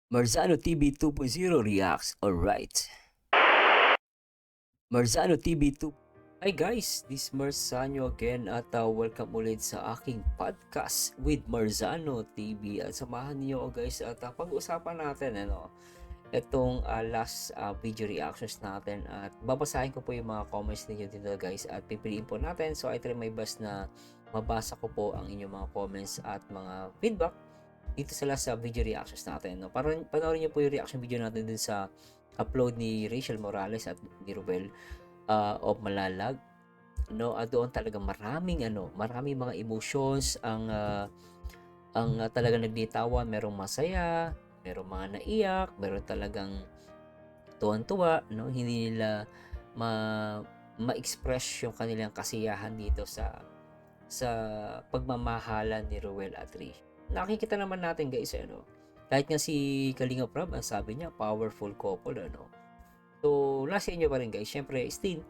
Marzano TV 2.0 reacts. Alright. Marzano TV 2. Hi guys, this is Marzano again at welcome ulit sa aking podcast with Marzano TV. At samahan niyo guys at pag-usapan natin itong last video reactions natin at babasahin ko po yung mga comments niyo dito guys at pipiliin po natin. So I try my best na mabasa ko po ang inyong mga comments at mga feedback dito sa last video reactions natin. No? Panoorin niyo po yung reaction video natin dun sa upload ni Rachel Morales at ni Ruel of Malalag. No, at doon talaga maraming mga emotions ang talagang nagditawan. Merong masaya, merong mga naiyak, meron talagang tuwan-tuwa, no? Hindi nila ma ma-express yung kanilang kasiyahan dito sa pagmamahalan ni Ruel at Rachel. Nakikita naman natin guys, kahit nga si Kalinga Prab, ang sabi niya, powerful couple, So, nasa inyo pa rin guys. Syempre, still,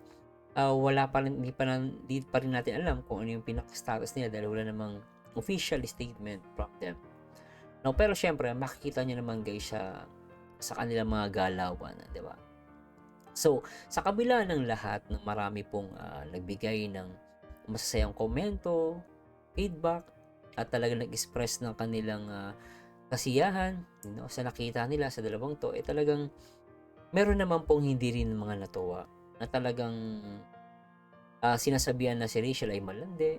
wala pa rin, hindi pa rin natin alam kung ano yung pinaka-status nila dahil wala namang official statement from them. No, pero syempre, makikita niyo naman guys sa kanilang mga galawan, di ba? So, sa kabila ng lahat ng marami pong nagbigay ng masasayang komento, feedback, at talagang nag-express ng kanilang kasiyahan, sa nakita nila sa dalawang to, talagang meron naman pong hindi rin mga natuwa na talagang sinasabihan na si Rachel ay malandi,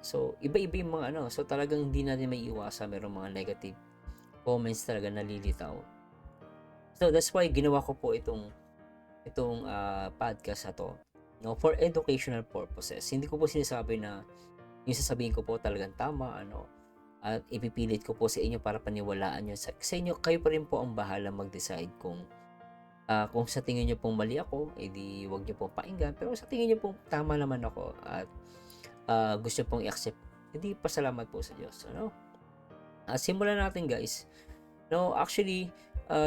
So, iba-iba yung mga so talagang hindi natin may iwasan, merong mga negative comments talaga nalilitaw. So, that's why ginawa ko po itong podcast na to, for educational purposes. Hindi ko po sinasabi na yung sasabihin ko po talagang tama, at ipipilit ko po sa inyo para paniwalaan nyo. Sa inyo, kayo pa rin po ang bahala mag-decide kung sa tingin nyo pong mali ako, edi wag nyo pong pakinggan. Pero sa tingin nyo pong tama naman ako at gusto pong i-accept, edi pasalamat po sa Diyos. Simulan natin guys. Actually,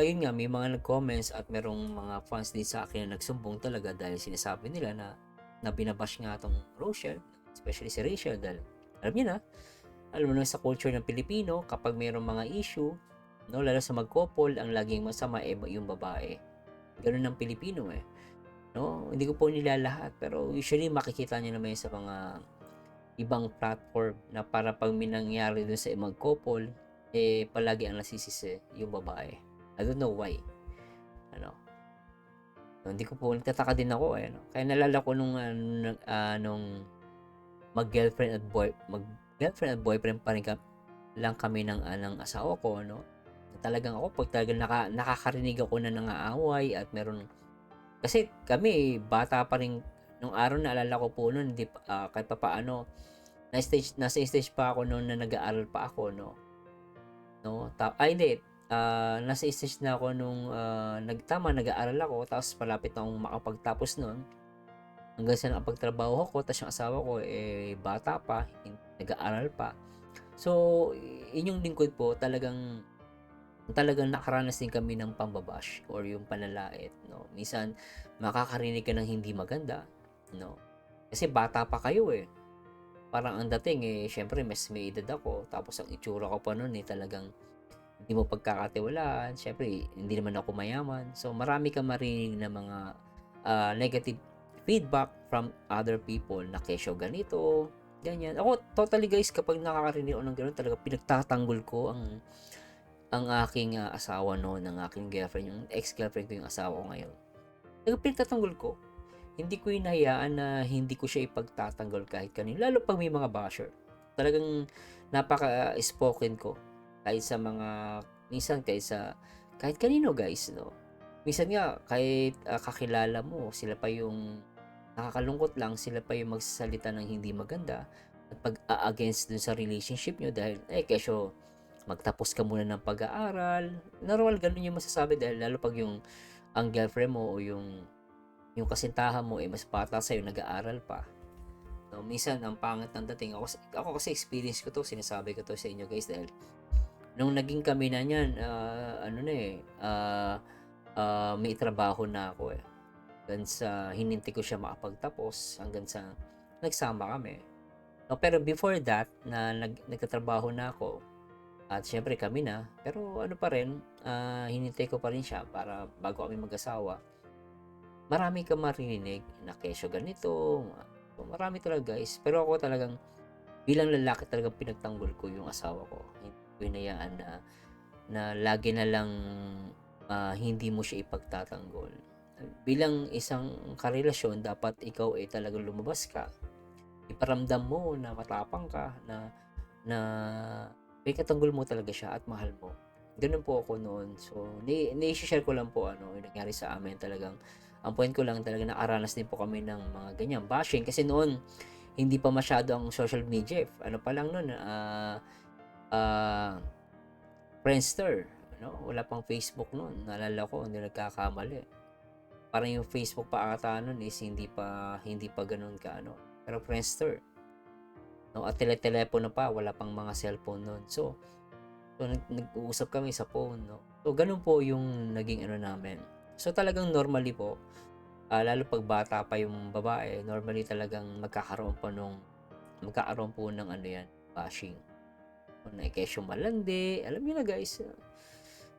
yun nga, may mga nag-comments at merong mga fans din sa akin na nagsumbong talaga dahil sinasabi nila na binabash nga tong Rochelle, especially si Rachel, dahil alam mo na sa culture ng Pilipino, kapag mayroong mga issue, lalo sa mag-couple, ang laging masama yung babae. Ganun ng Pilipino Hindi ko po nila lahat, pero usually makikita niyo naman sa mga ibang platform na para pag may nangyari dun sa mag-couple, palagi ang nasisisi yung babae. I don't know why. Hindi ko po, nagtataka din ako Kaya nalala ko nung mag-girlfriend at boyfriend pa rin lang kami ng asawa ko, talagang ako pag talagang nakakarinig ako na nangaaway at meron, kasi kami bata pa rin nung araw, na alala ko po noon, kahit papaano nasa stage pa ako noon na nag-aaral pa ako, hindi, nasa stage na ako nung nag-aaral ako, tapos malapit na akong makapagtapos noon, hanggang sa nakapagtrabaho ako, tapos yung asawa ko bata pa, nag-aaral pa. So, inyong lingkod po, talagang nakaranas din kami ng pambabash or yung panlalait, Minsan, makakarinig ka ng hindi maganda, Kasi bata pa kayo Parang ang dating syempre mas may edad ako, tapos ang itsura ko pa noon talagang hindi mo pagkakatiwalaan. Syempre, hindi naman ako mayaman. So, marami kang marinig na mga negative feedback from other people na kesyo ganito, ganyan. Ako, totally guys, kapag nakakarinig ako ng gano'n, talaga pinagtatanggol ko ang aking asawa noon, ng aking girlfriend, yung ex-girlfriend ko yung asawa ko ngayon. Talaga pinagtatanggol ko. Hindi ko hinahayaan na hindi ko siya ipagtatanggol kahit kanino, lalo pag may mga basher. Talagang napaka-spoken ko kahit sa mga, minsan kahit kanino guys, Minsan nga, kahit kakilala mo, sila pa yung nakakalungkot lang, sila pa yung magsasalita ng hindi maganda at pag-against dun sa relationship nyo dahil, kesyo magtapos ka muna ng pag-aaral. Normal, ganun yung masasabi dahil lalo pag ang girlfriend mo o yung kasintahan mo mas bata sa'yo, nag-aaral pa. Minsan, ang pangit ng dating. Ako kasi experience ko to, sinasabi ko to sa inyo guys dahil nung naging kami na niyan, may trabaho na ako hanggang sa hininti ko siya makapagtapos hanggang sa nagsama kami. Pero before that, na nagtatrabaho na ako, At syempre kami na, pero ano pa rin, hinintay ko pa rin siya para bago kami mag-asawa. Marami kang maririnig na kesyo ganito, marami talaga guys. Pero ako talagang bilang lalaki talagang pinagtanggol ko yung asawa ko. Hindi ko hinayaan na lagi na lang hindi mo siya ipagtatanggol. Bilang isang karelasyon, dapat ikaw ay talagang lumabas ka. Iparamdam mo na matapang ka, na may katanggol mo talaga siya at mahal mo. Ganun po ako noon. So, ni-share ko lang po yung nangyari sa amin talagang. Ang point ko lang talaga nakaranas din po kami ng mga ganyan bashing kasi noon hindi pa masyado ang social media. Ano pa lang noon, Friendster, wala pang Facebook noon. Naalala ko, hindi nagkakamali. Parang yung Facebook pa ata noon is hindi pa ganoon pero Friendster. No, at telepono pa, wala pang mga cellphone noon. So nag-uusap kami sa phone, no. So ganun po yung naging namin. So talagang normally po, lalo pag bata pa yung babae, normally talagang magkakaroon po ng bashing. Kesyo malandi, alam niyo na guys,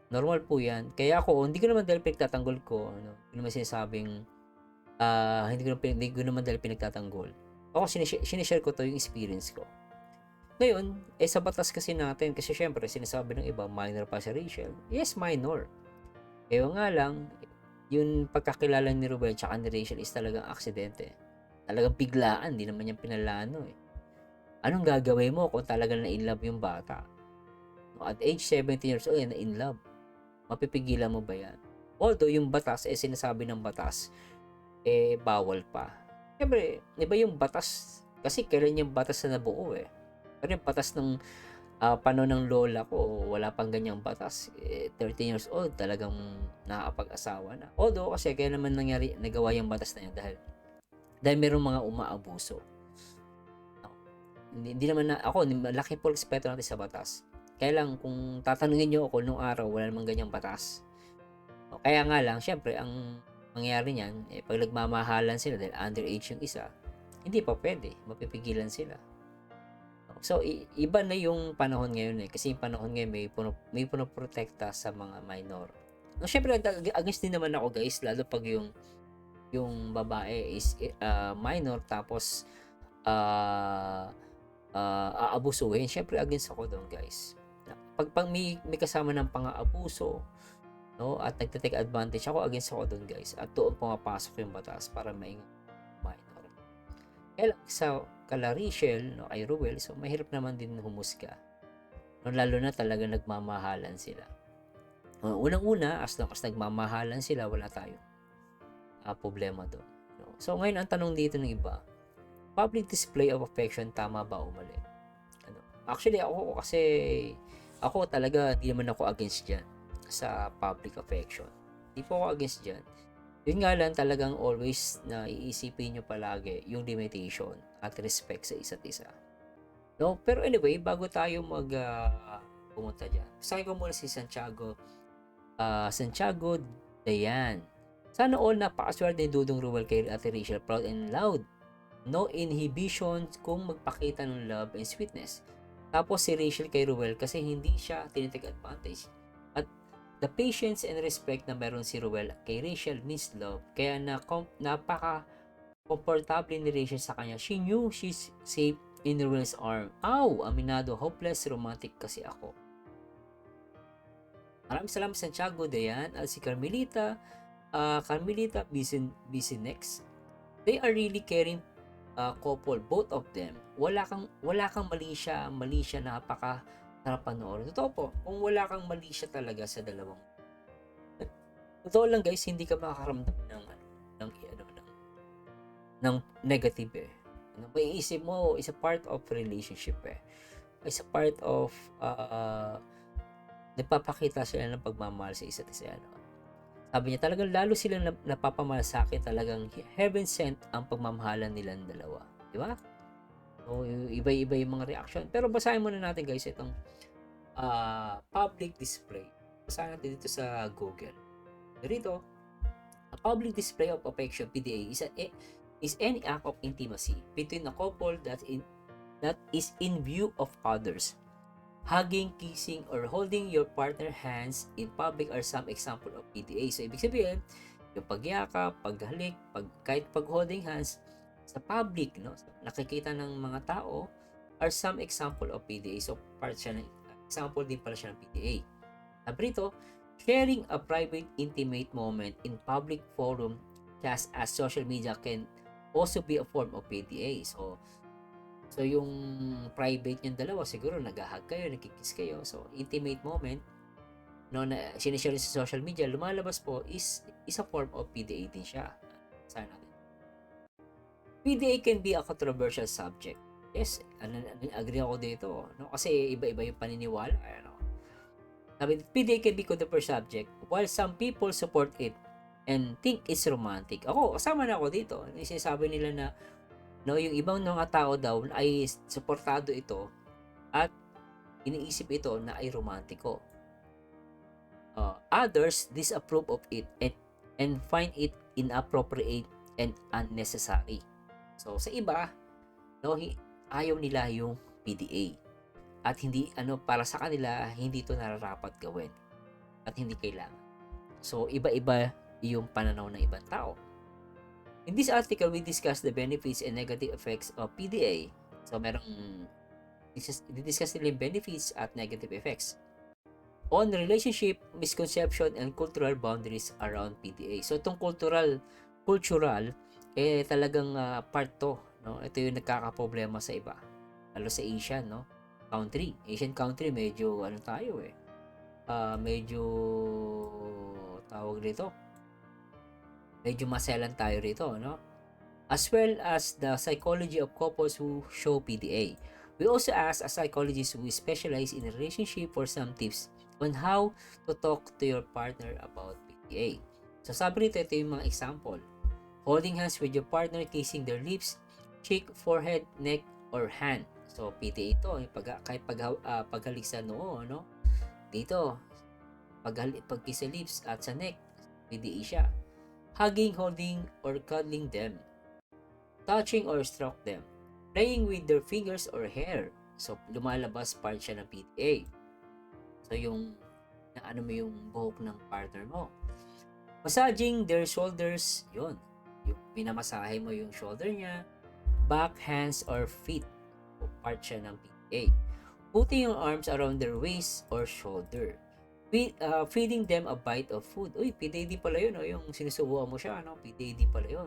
normal po yan. Kaya ako, hindi ko naman dahil pinagtatanggol ko, hindi naman sinasabing, hindi ko naman dahil pinagtatanggol. Ako, sinishare ko to yung experience ko. Ngayon, sa batas kasi natin, kasi syempre, sinasabi ng iba, minor pa si Rachel. Yes, minor. Kaya nga lang, yung pagkakilala ni Ruel tsaka ni Rachel is talagang aksidente. Talagang biglaan, di naman yung pinalano Anong gagawin mo kung talagang na-inlove yung bata? At age 17 years old, na-inlove. Mapipigilan mo ba yan? Although yung batas, sinasabi ng batas, bawal pa. Siyempre, iba yung batas, kasi kailan yung batas na nabuo Pero yung batas ng panahon ng lola ko, wala pang ganyang batas. 13 years old, talagang nakakapag-asawa na. Although, kasi kaya naman nagawa yung batas na yan dahil mayroong mga umaabuso. Hindi naman ako, malaki po respeto natin sa batas. Kaya lang, kung tatanungin nyo ako nung araw, wala namang ganyang batas. Kaya nga lang, syempre, ang mangyayari niyan, pag nagmamahalan sila dahil underage yung isa, hindi pa pwede, mapipigilan sila. So, iba na yung panahon ngayon kasi yung panahon ngayon may punoprotekta sa mga minor. No, syempre, against din naman ako guys, lalo pag yung babae is minor tapos aabusuhin. Syempre, against ako doon guys. Pag may kasama ng pang-aabuso, no, at nagte-take advantage ako, against ako doon guys. At doon pumapasok yung batas para maingat minor. Kaya lang sa kala Rachel, no, kay Ruel, so mahirap naman din humusga. No, lalo na talaga nagmamahalan sila. Unang-una, as long as nagmamahalan sila, wala tayo problema doon. No? So ngayon, ang tanong dito ng iba, public display of affection, tama ba o mali? Actually, ako talaga, hindi naman ako against dyan sa public affection. Hindi po ako against dyan. Yun nga lang, talagang always na iisipin nyo palagi yung limitation at respect sa isa't isa. No? Pero anyway, bago tayo pumunta dyan, sabi ko muna si Santiago Dayan. Sana all napakaswerte ni Dudong Ruel kay Ate Rachel, proud and loud. No inhibition kung magpakita ng love and sweetness. Tapos si Rachel kay Ruel kasi hindi siya tinitake advantage. At the patience and respect na meron si Ruel kay Rachel means love. Kaya napaka-komportable ni Rachel sa kanya. She knew she's safe in Ruel's arm. Aminado, hopeless romantic kasi ako. Maraming salamat Santiago Dayan at si Carmelita Bisinex. They are really caring couple, both of them. Wala kang mali siya, napaka sarap panoorin. Totoo po, kung wala kang mali siya talaga sa dalawang. Totoo lang guys, hindi ka makakaramdam ng negative May isip mo, is a part of relationship Is a part of nagpapakita sila ng pagmamahal sa isa't isa. Sabi niya, talagang lalo silang napapamahal sa akin, talagang heaven sent ang pagmamahalan nilang dalawa. Di ba? So, iba-iba yung mga reaction. Pero basahin muna natin guys itong public display. Basahin natin dito sa Google. Dito, a public display of affection, PDA, is any act of intimacy between a couple that is in view of others. Hugging, kissing, or holding your partner hands in public are some example of PDA. So, ibig sabihin, yung pagyakap, paghalik, kahit pag-holding hands sa public, no, nakikita ng mga tao, are some example of PDA. So, example din pala siya ng PDA. Sabi rito, sharing a private, intimate moment in public forum, just as social media, can also be a form of PDA. So yung private yung dalawa, siguro nag-hug kayo, nagkikiss kayo. So, intimate moment, no, na sinishare sa social media, lumalabas po is a form of PDA din siya. Sana natin. PDA can be a controversial subject. Yes, agree ako dito, no? Kasi iba-iba yung paniniwala, ano. Sabi, PDA can be controversial subject while some people support it and think it's romantic. Ako, kasama na ako dito. Sinasabi nila na, no, yung ibang mga tao daw ay suportado ito at iniisip ito na ay romantiko. Others disapprove of it and find it inappropriate and unnecessary. So, sa iba, no, ayaw nila yung PDA at hindi, para sa kanila, hindi ito nararapat gawin at hindi kailangan. So, iba-iba yung pananaw ng ibang tao. In this article, we discuss the benefits and negative effects of PDA. So, discuss nila yung benefits at negative effects on relationship, misconception, and cultural boundaries around PDA. So, itong cultural, talagang part to, no? Ito yung nagkakaproblema sa iba. Lalo sa Asian, no? Asian country, medyo, tayo medyo, tawag dito, medyo maselan tayo rito, no? As well as the psychology of couples who show PDA. We also ask a psychologist who specializes in relationship for some tips on how to talk to your partner about PDA. So sabi rito, ito yung mga example. Holding hands with your partner, kissing their lips, cheek, forehead, neck, or hand. So PDA ito, kahit paghalik sa noo, no? Dito, pagkiss sa lips at sa neck, PDA siya. Hugging, holding, or cuddling them. Touching or stroke them. Playing with their fingers or hair. So, lumalabas part siya ng PDA. So, yung mo yung buhok ng partner mo. Massaging their shoulders, yun. Yung pinamasahe mo yung shoulder niya. Back, hands, or feet. So, part siya ng PDA. Putting your arms around their waist or shoulder. Feeding them a bite of food. Uy, PDA pala yun, yung sinusubuan mo siya, PDA pala yun.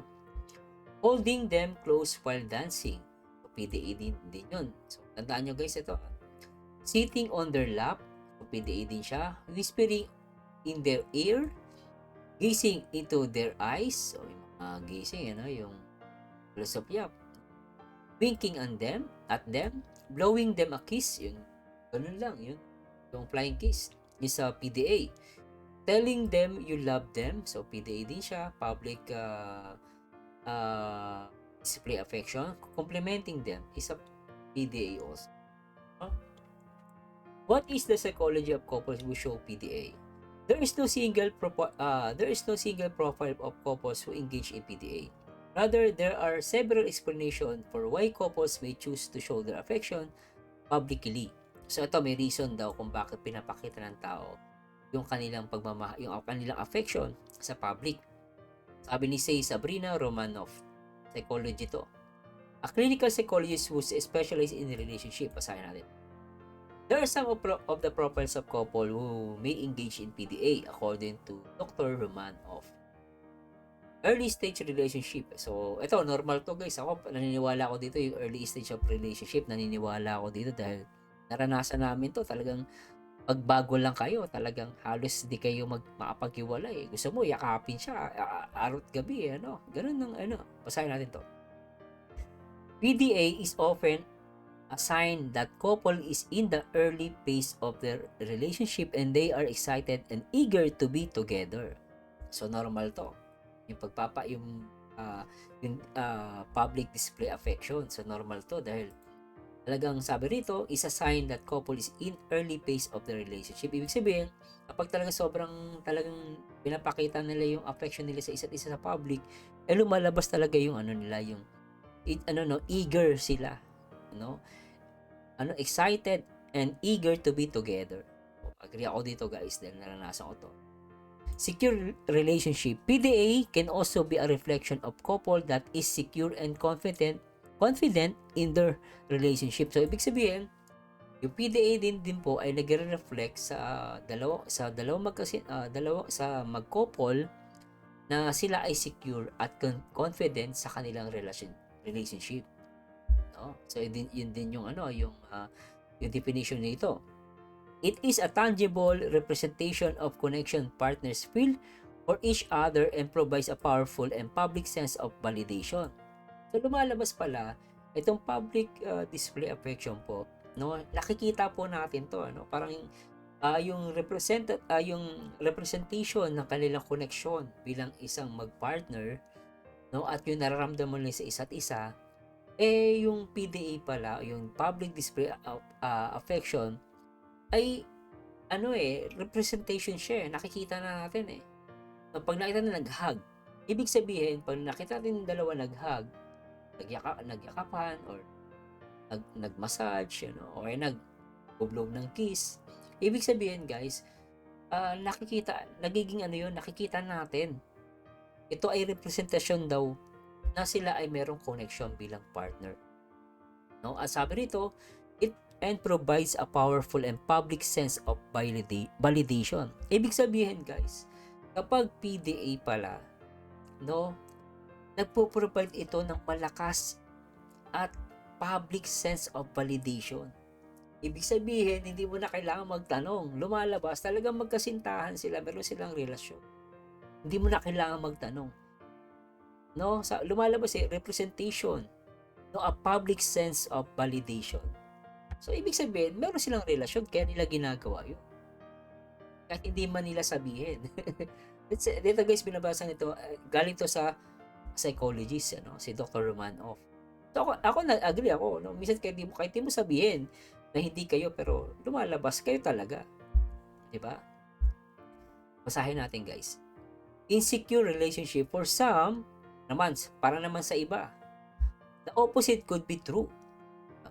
Holding them close while dancing. So, PDA din yun. So, tandaan nyo guys, ito. Sitting on their lap. So, PDA din siya. Whispering in their ear. Gazing into their eyes. So, yung mga gazing, yung close up yap. Winking at them. Blowing them a kiss. Yung ganun lang, yun. Yung flying kiss is a PDA. Telling them you love them. So, PDA din siya. Public display affection. Complimenting them is a PDA also. What is the psychology of couples who show PDA? There is no single profile of couples who engage in PDA. Rather, there are several explanations for why couples may choose to show their affection publicly. So ito, may reason daw kung bakit pinapakita ng tao yung kanilang yung kanilang affection sa public. Sabi ni Sabrina Romanoff, psychology to. A clinical psychologist who specializes in relationship. Basahin natin. There are some of the profiles of couple who may engage in PDA according to Dr. Romanoff. Early stage relationship. So, ito, normal to guys. Ako, naniniwala ako dito yung early stage of relationship. Naniniwala ako dito dahil naranasan namin to. Talagang pagbago lang kayo, talagang halos di kayo makapaghiwalay. Gusto mo, yakapin siya, araw at gabi, Ganun ng, basahin natin to. PDA is often a sign that couple is in the early phase of their relationship and they are excited and eager to be together. So, normal to. Yung public display affection. So, normal to dahil talagang sabi rito, is a sign that couple is in early phase of the relationship. Ibig sabihin, kapag talagang talagang pinapakita nila yung affection nila sa isa't isa sa public, lumalabas talaga yung nila, yung eager sila, excited and eager to be together. Agree ako dito guys dahil naranasan ko to. Secure relationship. PDA can also be a reflection of couple that is secure and confident in their relationship. So ibig sabihin, yung PDA din po ay nagre-reflect sa sa mag-couple na sila ay secure at confident sa kanilang relationship. No? So yun din yung yung definition nito. It is a tangible representation of connection partners feel for each other and provides a powerful and public sense of validation. So lumalabas pala itong public display affection po, no? Nakikita po natin to, ano? Parang yung representation ng kanilang connection bilang isang mag-partner, no? At yung nararamdaman nila sa isa't isa, yung PDA pala, yung public display of affection ay representation siya, nakikita na natin eh. So, pag nakita na nag-hug, ibig sabihin, pag nakita natin yung dalawa nag-hug, nagyakapan, or nag-massage, or nag-blow ng kiss, ibig sabihin guys, nakikita natin. Ito ay representasyon daw na sila ay merong connection bilang partner. No? At sabi rito, and provides a powerful and public sense of validation. Ibig sabihin guys, kapag PDA pala, no, nagpo-provide ito ng malakas at public sense of validation. Ibig sabihin, hindi mo na kailangan magtanong. Lumalabas, talagang magkasintahan sila, meron silang relasyon. Hindi mo na kailangan magtanong. No, lumalabas representation, no, a public sense of validation. So, ibig sabihin, meron silang relasyon, kaya nila ginagawa yun. Kahit hindi man nila sabihin. Dito guys, binabasa nito, galing to sa psychologist, si Dr. Romanoff. So, ako nag-agree ako. No? Minsan kahit di mo sabihin na hindi kayo, pero lumalabas kayo talaga. Diba? Basahin natin guys. Insecure relationship for some, para naman sa iba, the opposite could be true.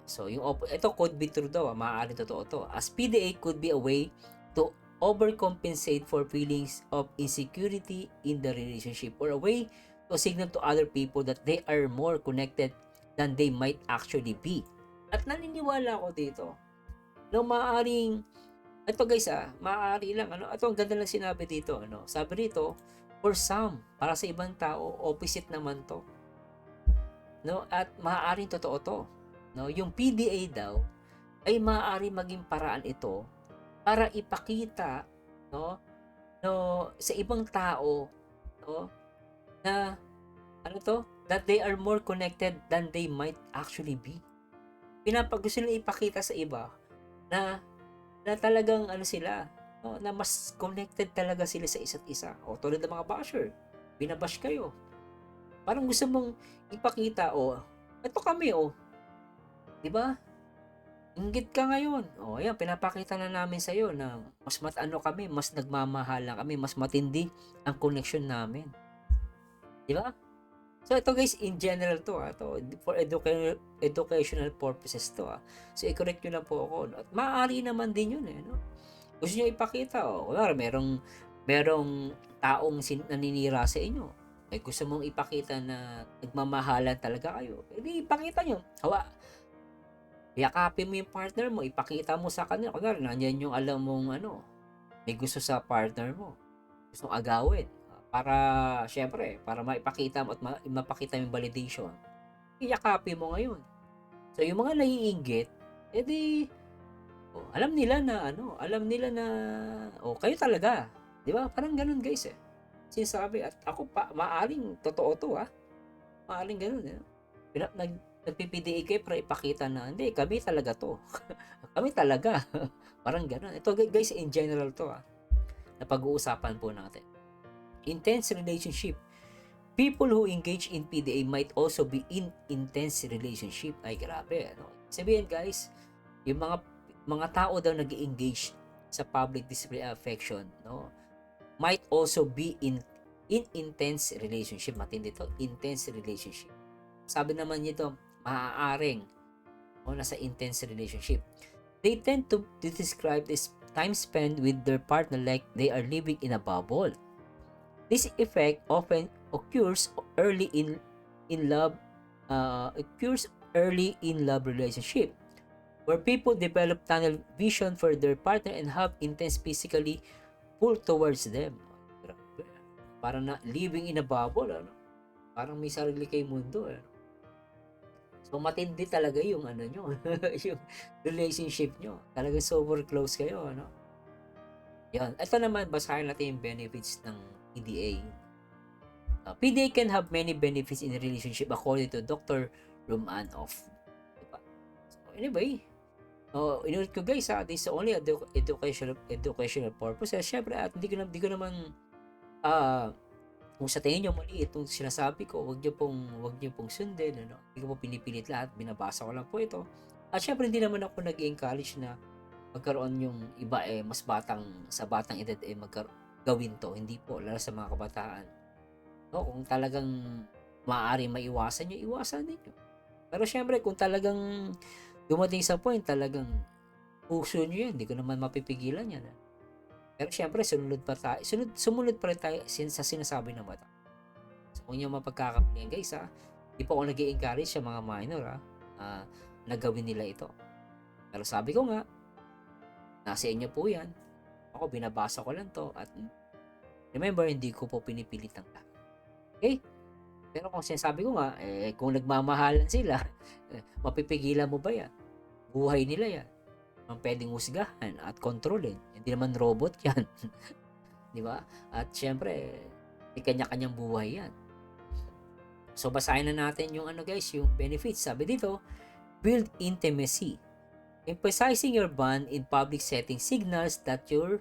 So, ito could be true daw, maaaring totoo to. As PDA could be a way to overcompensate for feelings of insecurity in the relationship, or a way to signal to other people that they are more connected than they might actually be. At naniniwala ako dito, no, maaaring, ito guys maaari lang, ito ang ganda lang sinabi dito, sabi dito, for some, para sa ibang tao, opposite naman to. No, at maaaring totoo to. No, yung PDA daw ay maaari maging paraan ito para ipakita sa ibang tao na that they are more connected than they might actually be. Gusto nila ipakita sa iba na talagang sila, na mas connected talaga sila sa isa't isa. O tulad ng mga basher, binabash kayo. Parang gusto mong ipakita, ito kami, diba? Inggit ka ngayon. Ayan, pinapakita na namin sa iyo na mas kami, mas nagmamahalan kami, mas matindi ang connection namin. Diba? So ito guys, in general to for educational purposes to So i-correct nyo lang po ako. At maaari naman din yun Gusto nyo ipakita kunwari merong taong naninira sa inyo. Gusto mong ipakita na nagmamahalan talaga kayo. Ipakita nyo. Yakapin mo yung partner mo, ipakita mo sa kanya. Kunwari, nandiyan yung alam mong may gusto sa partner mo. Gusto agawin. Syempre, para maipakita mo at mapakita yung validation. Iyakapin mo ngayon. So, yung mga naiinggit, alam nila na, kayo talaga. Di ba? Parang ganun guys Sinasabi, at ako maaring totoo to Maaring ganun nagpipda kayo para ipakita na hindi, kami talaga to. Kami talaga. Parang gano'n. Ito guys, in general to na pag-uusapan po natin. Intense relationship. People who engage in PDA might also be in intense relationship. Ay, grabe. Sabihin guys, yung mga tao daw nag-engage sa public display of affection, might also be in intense relationship. Matindi to, intense relationship. Sabi naman nito, maaaring nasa intense relationship. They tend to describe this time spent with their partner like they are living in a bubble. This effect often early in love occurs early in love relationship, where people develop tunnel vision for their partner and have intense physically pull towards them. Grabe. Parang na living in a bubble, ano? Parang may sarili kayong mundo, eh. So matindi talaga yung ano nyo, yung relationship nyo. Talaga super close kayo, ano? Yan. Ito naman, basahin natin yung benefits ng PDA. PDA can have many benefits in a relationship according to Dr. Romanoff. Diba? So anyway, inulit ko guys, this is only educational purposes. Syempre, at hindi ko naman kung sa tingin nyo mali itong sinasabi ko, wag niyo pong sundin, ano? Hindi ko po pinipilit lahat, binabasa ko lang po ito. At syempre hindi naman ako nag-encourage na magkaroon yung iba mas sa batang edad gawin to, hindi po, lalo sa mga kabataan. No, kung talagang maaari maiwasan nyo, iwasan niyo. Pero syempre kung talagang dumating sa point, talagang puso nyo yan, hindi ko naman mapipigilan yan. Pero syempre, sumunod pa rin tayo sa sinasabi ng bata. So, kung yung mapagkakamalian guys, hindi po ako nag-i-encourage sa mga minor na gawin nila ito. Pero sabi ko nga, nasa inyo po yan. Ako, binabasa ko lang to. At remember, hindi ko po pinipilit ang lahat. Okay? Pero kung sinasabi ko nga, kung nagmamahalan sila, mapipigilan mo ba yan? Buhay nila yan. Ang pwedeng husgahan at kontrolin. Hindi naman robot yan. Di ba? At syempre, may kanya-kanyang buhay yan. So, basahin na natin yung guys, yung benefits. Sabi dito, build intimacy. Emphasizing your bond in public setting signals that you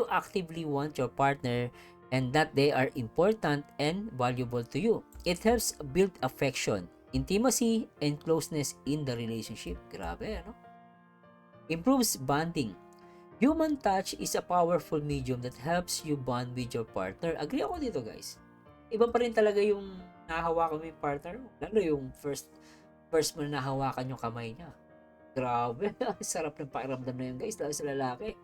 actively want your partner and that they are important and valuable to you. It helps build affection, intimacy, and closeness in the relationship. Grabe, ano? Improves bonding. Human touch is a powerful medium that helps you bond with your partner. Agree ako dito guys. Iba pa rin talaga yung nahahawakan mo yung partner mo. Lalo yung first mo na nahahawakan yung kamay niya. Grabe. Sarap ng pakiramdam na yun guys. Lalo sa lalaki.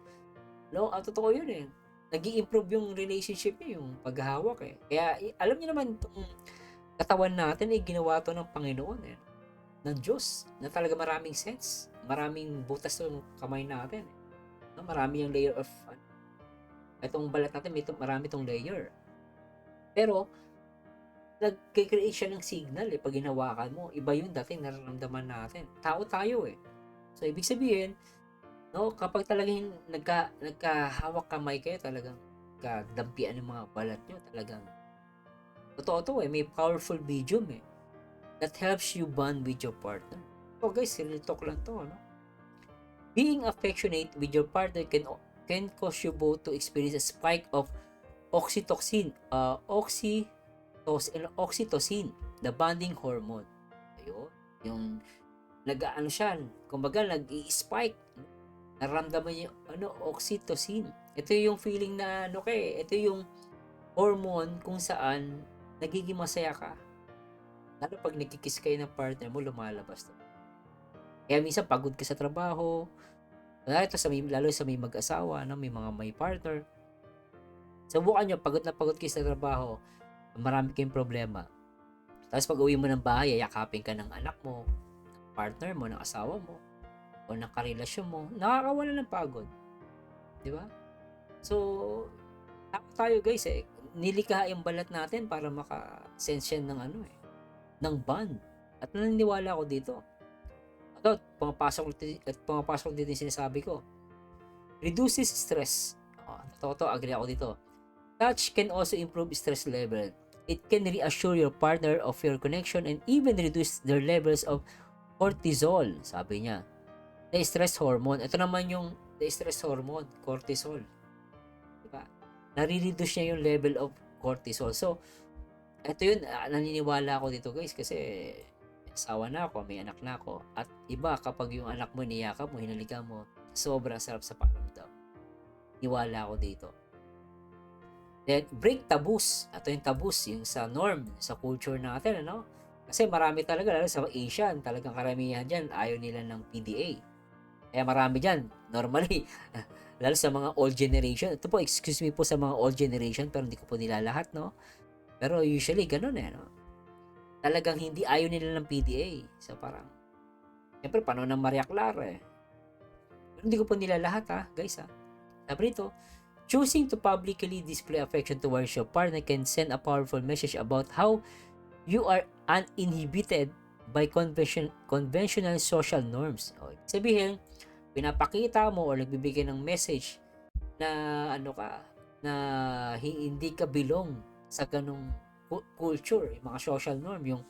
No, totoo yun eh. Nag-i-improve yung relationship niya, yung paghahawak eh. Kaya alam niyo naman itong katawan natin ginawa to ng Panginoon eh. Ng Diyos. Na talaga maraming sense. Maraming butas yung kamay natin. No? Marami yung layer of itong balat natin, marami itong layer. Pero nag-create siya ng signal pag hinawakan mo. Iba yun dati nararamdaman natin. Tao tayo eh. So ibig sabihin, no, kapag talagang nagkahawak kamay kayo, talagang kadampian ng mga balat nyo, talagang totoo to may powerful medium that helps you bond with your partner. So guys, real talk lang to, no? Being affectionate with your partner can cause you both to experience a spike of oxytocin, the bonding hormone. Ayun, yung kumbaga nag-i-spike. Nararamdaman yung oxytocin. Ito yung feeling na ito yung hormone kung saan nagiging masaya ka. Lalo pag nagkikiss kayo ng partner mo, lumalabas to. Kaya minsan pagod ka sa trabaho, lalo sa may mag-asawa, may mga may partner. Subukan nyo, pagod na pagod kayo sa trabaho, marami kayong problema. Tapos pag uwi mo ng bahay, yakapin ka ng anak mo, ng partner mo, ng asawa mo, o ng karelasyon mo, nakakawala ng pagod. Di ba? So, tayo guys nilikha yung balat natin para maka-sense yan ng ng bond. At naniniwala ako dito. At pumapasok dito yung sinasabi ko. Reduces stress. Totoo, agree ako dito. Touch can also improve stress level. It can reassure your partner of your connection and even reduce their levels of cortisol, sabi niya. The stress hormone. Ito naman yung the stress hormone, cortisol. Diba? Nare-reduce niya yung level of cortisol. So, ito yun, naniniwala ako dito guys kasi asawa na ako, may anak na ako. At iba kapag yung anak mo niyakap mo, hinalikan mo, sobrang sarap sa pakiramdam. Niwala ako dito. Then, break taboos. Ito yung taboos, yung sa norm, sa culture natin, Kasi marami talaga, lalo sa Asian, talagang karamihan dyan, ayaw nila ng PDA. Kaya marami dyan, normally, lalo sa mga old generation. Ito po, excuse me po sa mga old generation, pero hindi ko po nilalahat, no? Pero usually, ganun no? Talagang hindi ayaw nila ng PDA. So parang, siyempre, panahon ng Maria Clara Pero hindi ko po nilalahat guys Sabi rito, choosing to publicly display affection towards your partner can send a powerful message about how you are uninhibited by conventional social norms. O, sabihin, pinapakita mo or nagbibigay ng message na ano ka, na hindi ka belong sa ganong culture, yung mga social norm, yung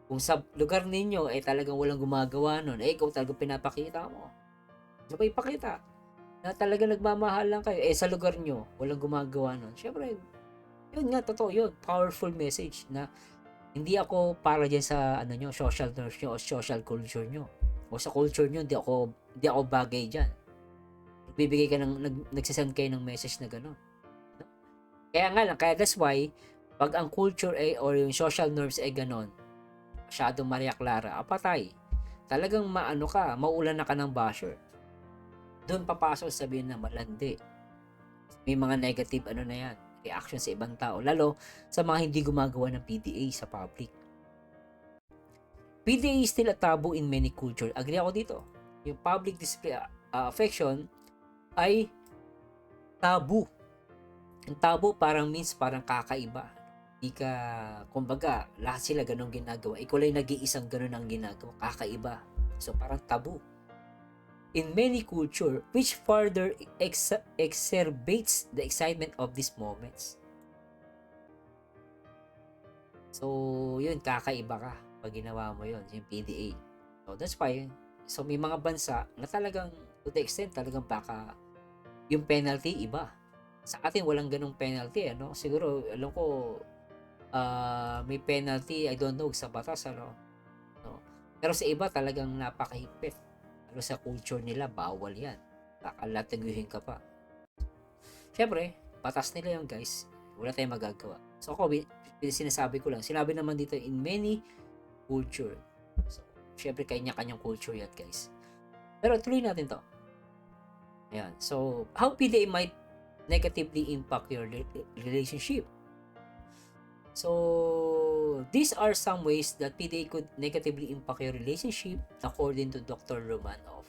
kung sa lugar ninyo talagang walang gumagawa nun, ikaw talaga pinapakita mo. So, ipakita na talaga nagmamahal lang kayo. Sa lugar nyo, walang gumagawa nun. Syempre, yun nga, totoo yun. Powerful message na hindi ako para dyan sa ano nyo, social norms nyo o social culture nyo. O sa culture nyo, hindi ako bagay dyan. Bibigay ka nagsisend kayo ng message na gano'n. Kaya nga lang, kaya that's why, pag ang culture or yung social norms gano'n, masyadong Maria Clara, patay. Talagang maulan na ka ng basher. Doon papasok sabihin na malandi. May mga negative na yan, reaction sa ibang tao, lalo sa mga hindi gumagawa ng PDA sa public. PDA is still a taboo in many cultures. Agree ako dito. Yung public display affection ay tabu. Yung tabu parang means parang kakaiba. Hindi ka, kumbaga, lahat sila ganun ginagawa. Ikaw lang nag-iisang ganun ang ginagawa. Kakaiba. So, parang tabu. In many culture, which further exacerbates the excitement of these moments. So, yun, kakaiba ka pag ginawa mo yun, yung PDA. So, that's why, so may mga bansa na talagang, to the extent, talagang baka yung penalty, iba. Sa atin, walang ganung penalty, Siguro, alam ko, may penalty, I don't know, sa batas, no? Pero sa iba, talagang napakahigpit. Pero sa culture nila, bawal yan. Kakalateguhin ka pa. Siyempre, batas nila yun, guys. Wala tayong magagawa. So ako, sinasabi ko lang, sinabi naman dito, in many culture. So, siyempre, kanya-kanyang culture yan, guys. Pero tuloy natin to. Ayan. So, how PDA might negatively impact your relationship? So, these are some ways that PDA could negatively impact your relationship according to Dr. Romanov.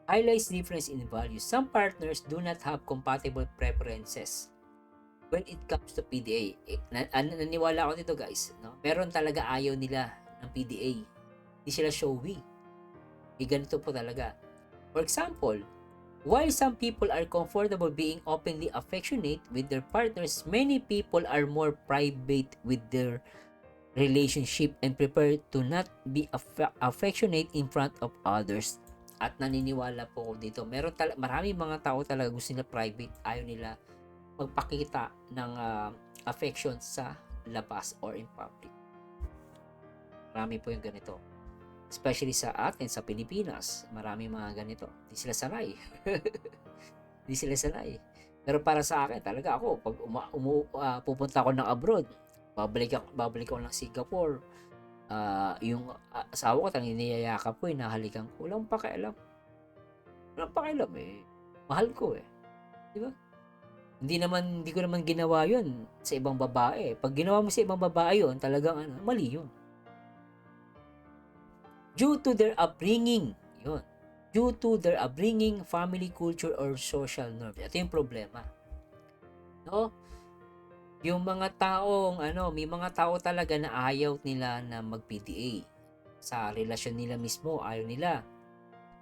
Highlights difference in values. Some partners do not have compatible preferences when it comes to PDA. Naniwala ako dito, guys. No? Meron talaga ayaw nila ng PDA. Hindi sila showy. Ganito po talaga. For example, while some people are comfortable being openly affectionate with their partners, many people are more private with their relationship and prefer to not be affectionate in front of others. At naniniwala po ako dito, maraming mga tao talaga gusto nila private, ayaw nila magpakita ng affection sa labas or in public. Marami po yung ganito. Especially sa atin, sa Pilipinas, marami mga ganito. Hindi sila sanay. Hindi sila sanay. Pero para sa akin, talaga ako, pag pupunta ako ng abroad, babalik ako ng Singapore, yung asawa ko, niyayakap ko, nahalikan ko. Walang pakialam. Mahal ko Di ba? Hindi ko naman ginawa yun sa ibang babae. Pag ginawa mo sa ibang babae yun, talagang mali yun. Due to their upbringing, family culture or social norms. Ito yung problema. No? Yung mga taong may mga tao talaga na ayaw nila na mag-PDA. Sa relasyon nila mismo, ayaw nila.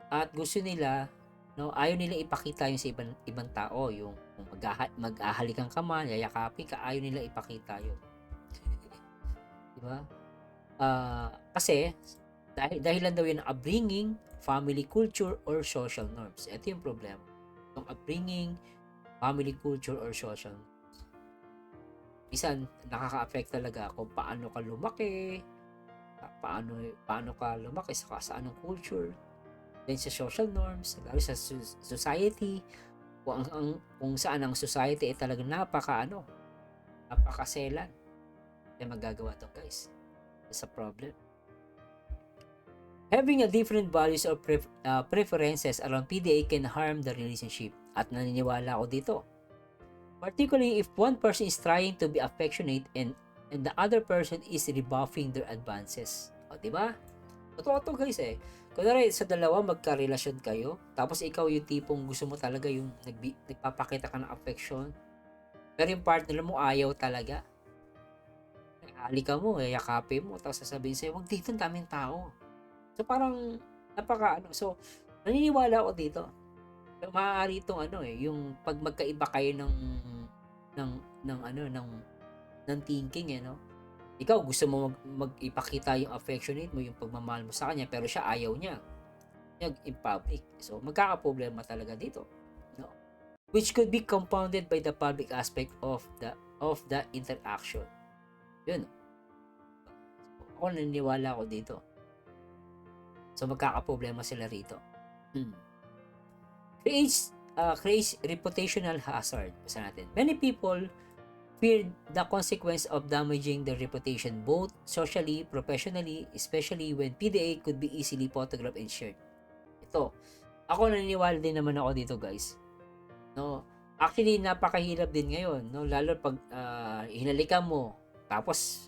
At gusto nila, ayaw nila ipakita yung sa ibang tao, yung mag-ahalikan ka man, yayakapin ka, ayaw nila ipakita yun. Di ba? Kasi dahilan daw yun ng upbringing, family culture, or social norms. Ito yung problema. Yung upbringing, family culture, or social norms. Minsan, nakaka-affect talaga kung paano ka lumaki, paano ka lumaki sa anong culture, then sa social norms, lalo sa society, kung saan ang society ay talagang napakaselan. Ay magagawa to, guys. It's a problem. Having a different values or preferences around PDA can harm the relationship. At naniniwala ako dito. Particularly if one person is trying to be affectionate and the other person is rebuffing their advances. O, diba? Totoo to guys eh. Kunwari sa dalawa magka-relasyon kayo, tapos ikaw yung tipong gusto mo talaga yung nagpapakita ka ng affection, pero yung partner mo ayaw talaga. Halika mo, yakapin mo, tapos sasabihin sa'yo, wag dito, ang daming tao. So parang so naniniwala ako dito. So, maaari itong yung pag magkaiba kayo ng thinking no. Ikaw gusto mo mag-ipakita yung affectionate mo, yung pagmamahal mo sa kanya, pero siya ayaw niya. In public. So magkakaproblema talaga dito, no? Which could be compounded by the public aspect of the interaction. Yun. So, ako naniniwala ako dito. So magkakaproblema sila rito. Creates reputational hazard. Basta natin. Many people fear the consequence of damaging their reputation both socially, professionally, especially when PDA could be easily photographed and shared. Ito, ako naniniwala din naman ako dito guys. No, actually napakahirap din ngayon, no, lalo pag hinalikan mo, tapos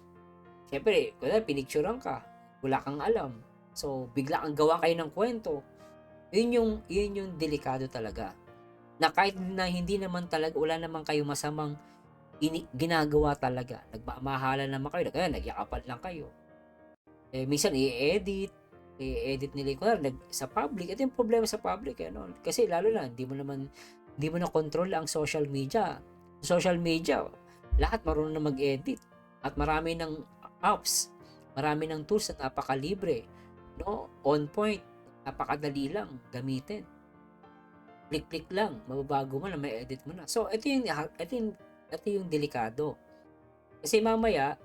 syempre, kung pinicturean ka, wala kang alam. So, bigla kang gawa kayo ng kwento. Yun yung delikado talaga. Na kahit na hindi naman talaga, wala naman kayo masamang ginagawa talaga. Nagmamahalan naman kayo, kaya nagyakapan lang kayo. Minsan i-edit nila sa public. Ito yung problema sa public. Kasi lalo na, hindi mo na control ang social media. Social media, lahat marunong na mag-edit. At marami ng apps, marami ng tools na napakalibre. No? On point, napakadali lang gamitin. Click lang, mababago mo na, may edit mo na. So, ito yung delikado. Kasi mamaya,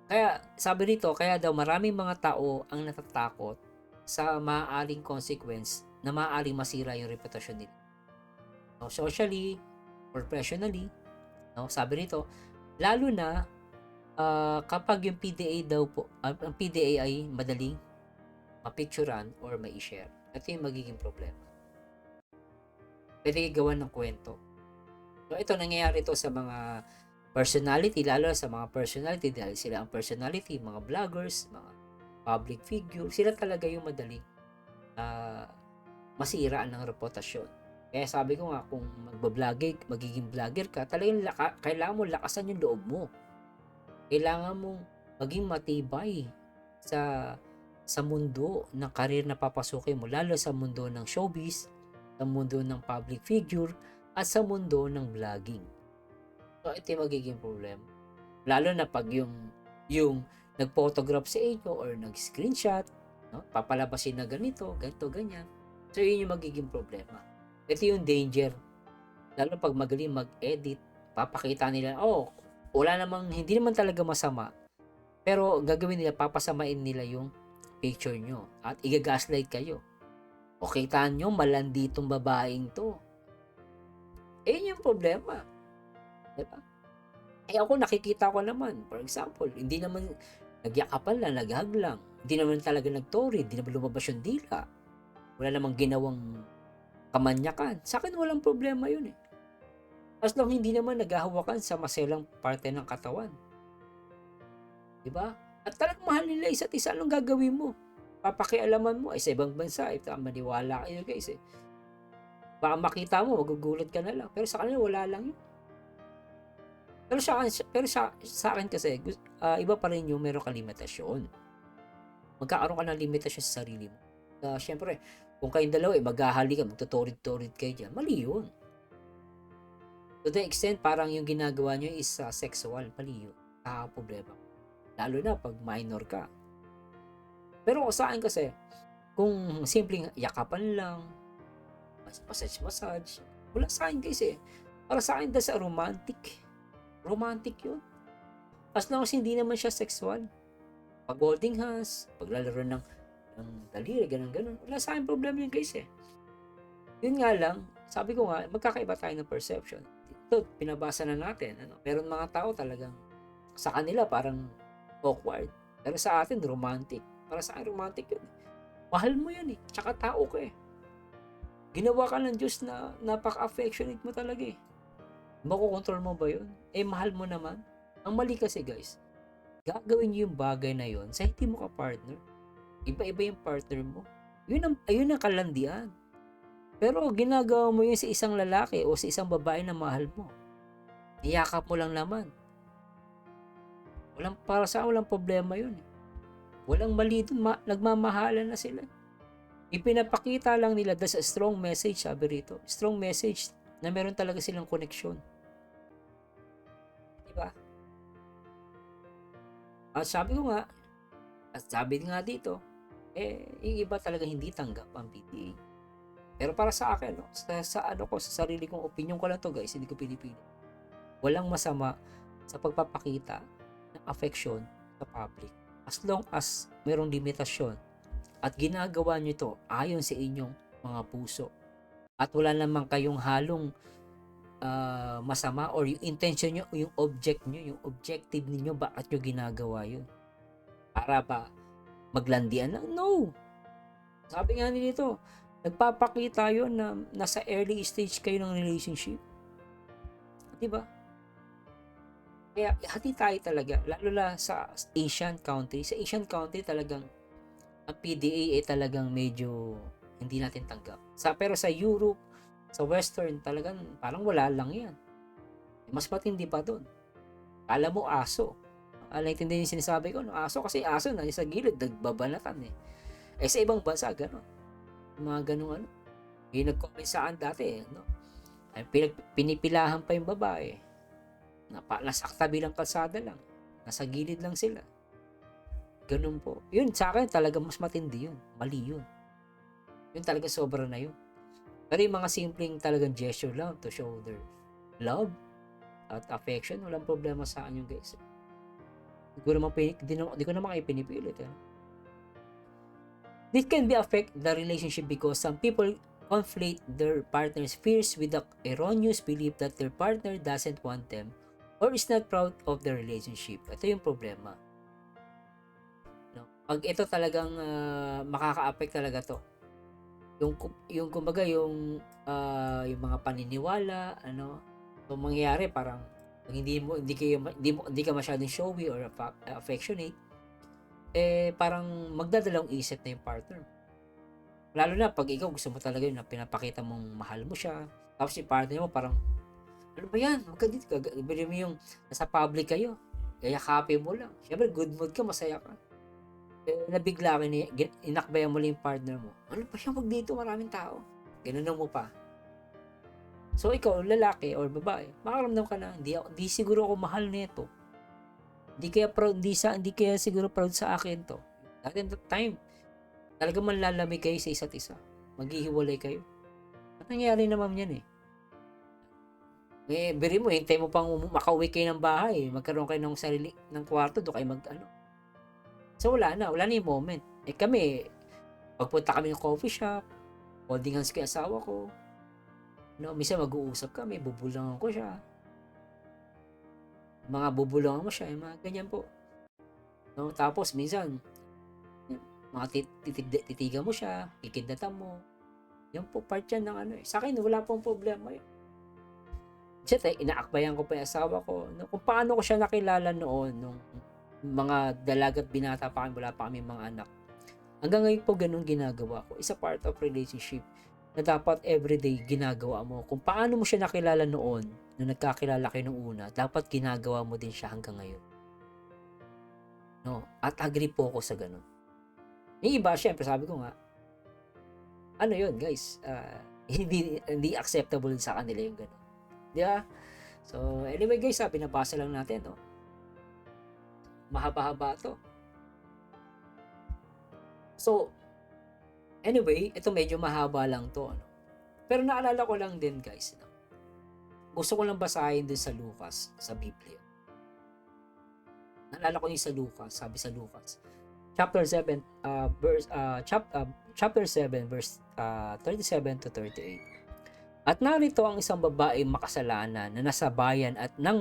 kaya sabi rito, kaya daw maraming mga tao ang natatakot sa maaaring consequence na maaaring masira yung reputasyon nila. No, socially, professionally, no, sabi rito, lalo na kapag yung PDA daw po, ang PDA ay madaling mapicturean or mai-share. Ito yung magiging problema. Pwede gawan ng kwento. So, ito nangyayari ito sa mga personality, lalo sa mga personality, dahil sila ang personality, mga vloggers, mga public figure, sila talaga yung madaling masiraan ng reputasyon. Kaya sabi ko nga, kung magiging vlogger ka, talagang kailangan mo lakasan yung loob mo. Kailangan mong maging matibay sa mundo ng karir na papasukin mo, lalo sa mundo ng showbiz, sa mundo ng public figure, at sa mundo ng vlogging. So, ito yung magiging problema. Lalo na pag yung nag-photograph sa inyo or nag-screenshot, no? Papalabasin na ganito, ganyan. So, yun yung magiging problema. Ito yung danger. Lalo pag magaling mag-edit, papakita nila, hindi naman talaga masama. Pero gagawin nila, papasamain nila yung picture nyo at i-gaslight kayo. O kitaan nyo, malandi itong babaeng to. Yun yung problema. Diba? Ako nakikita ko naman, for example, hindi naman nagyakapan lang, naghag lang. Hindi naman talaga nagtorid, hindi naman lumabas yung dila. Wala namang ginawang kamanyakan. Sa akin walang problema yun eh. As long hindi naman naghahawakan sa maselang parte ng katawan. Diba? At talagang mahal nila isa't isa, anong gagawin mo? Papakialaman mo, sa ibang bansa, maniwala kayo guys eh. Baka makita mo, magugulat ka na lang. Pero sa kanila, wala lang yun. Pero sa akin kasi, iba pa rin yung meron ka limitasyon. Magkakaroon ka ng limitasyon sa sarili mo. Siyempre, kung kayong dalawa, maghahali ka, magtutorid-torid kayo dyan, mali yun. To the extent, parang yung ginagawa nyo is sexual, mali yun. Problema. Lalo na pag minor ka. Pero sa akin kasi, kung simpleng yakapan lang, massage, wala sa akin guys eh. Para sa akin, sa romantic. Romantic yun. As long as hindi naman siya sexual. Pag holding hands, paglalaro ng daliri, ganun. Wala sa akin problema yun guys eh. Yun nga lang, sabi ko nga, magkakaiba tayo ng perception. Ito, pinabasa na natin. Meron mga tao talagang sa kanila parang awkward. Pero sa atin, romantic. Para sa akin, romantic yun. Mahal mo yun eh. Tsaka tao ka eh. Ginawa ka ng Diyos na napaka-affectionate mo talaga eh. Makokontrol mo ba yun? Eh, mahal mo naman. Ang mali kasi guys, gagawin niyo yung bagay na yun sa hindi mo ka-partner. Iba-iba yung partner mo. Ayun ang kalandian. Pero ginagawa mo yun sa isang lalaki o sa isang babae na mahal mo. Iyakap mo lang naman. Para sa walang problema yun. Walang mali dun. Nagmamahalan na sila. Ipinapakita lang nila sa strong message, sabi rito. Strong message na meron talaga silang connection. Diba? At sabi nga dito, yung iba talaga hindi tanggap ang PDA. Pero para sa akin, no, sa sarili kong opinion ko lang to guys, hindi ko pinipili. Walang masama sa pagpapakita ng affection sa public. As long as mayroong limitasyon at ginagawa nyo ito ayon sa inyong mga puso. At wala naman kayong halong masama or yung intention nyo, yung objective ninyo, bakit nyo ginagawa yun? Para ba maglandian lang? No! Sabi nga nito, nagpapakita yun na nasa early stage kayo ng relationship. Diba? Kaya hati tayo talaga, lalo na sa Asian country. Sa Asian country talagang ang PDA ay talagang medyo hindi natin tanggap. Pero sa Europe, sa Western, talagang parang wala lang yan. Mas matindi pa doon. Kala mo aso. Naintindihan yung sinasabi ko, no? Aso kasi aso na sa gilid, nagbabanatan eh. Sa ibang bansa, gano'n. Mga gano'ng ano. Yung nag-comment saan dati, no? Pinipilahan pa yung babae. Nasakta bilang kalsada lang. Nasa gilid lang sila. Ganun po. Yun, sa akin talaga mas matindi yun. Mali yun. Yun talaga sobra na yun. Pero yung mga simpleng talagang gesture lang to show their love at affection, walang problema sa akin yung guys. Di ko naman kayo pinipilit. This can be affect the relationship because some people conflate their partner's fears with the erroneous belief that their partner doesn't want them or is not proud of the relationship. Ito yung problema. No? Pag ito talagang makaka-affect talaga to. Yung kumbaga yung mga paniniwala, so mangyayari parang hindi ka masyadong showy or affectionate, parang magdadalawang isip na yung partner. Lalo na pag ikaw gusto mo talaga yun na pinapakita mong mahal mo siya, tapos yung partner mo parang, ano ba yan? Huwag ka dito. Ibigay mo yung nasa public kayo. Kaya copy mo lang. Siyempre, good mood ka, masaya ka. Nabigla ka inakbayan mo lang yung partner mo. Ano pa siya? Wag dito, maraming tao. Ganun mo pa. So, ikaw, lalaki or babae, makaramdam ka na, di siguro ako mahal nito. Hindi kaya siguro proud sa akin to. At in that time, talaga manlalamig kayo sa isa't isa. Maghihiwalay kayo. At nangyari naman yan eh. Biri mo, hintay mo pang makauwi kayo ng bahay. Magkaroon kayo ng sarili, ng kwarto, doon kayo So, wala na yung moment. Kami, pagpunta kami ng coffee shop, holding hands ko yung asawa ko. Minsan mag-uusap kami, bubulangan ko siya. Mga bubulangan mo siya, mga ganyan po. Tapos, minsan, mga titigan mo siya, kikindatan mo. Yan po, part yan ng Sa akin, wala pong problema yun. Inaakbayan ko pa yung asawa ko. Kung paano ko siya nakilala noon, nung mga dalagat binata pa kami, wala pa kami mga anak. Hanggang ngayon po ganun ginagawa ko. It's a part of relationship na dapat everyday ginagawa mo. Kung paano mo siya nakilala noon, nung nagkakilala kayo nung una, dapat ginagawa mo din siya hanggang ngayon. At agree po ako sa ganun. Yung iba, syempre, sabi ko nga, yun guys, hindi acceptable sa kanila yung ganun. Di ba? So, anyway guys, binabasa lang natin, mahaba-haba to. So, anyway, ito medyo mahaba lang to. Pero naalala ko lang din guys, gusto ko lang basahin dun sa Lucas, sa Biblia. Naalala ko yung sa Lucas, sabi sa Lucas, chapter 7, verse 37 to 38. At narito ang isang babaeng makasalanan na nasabayan at nang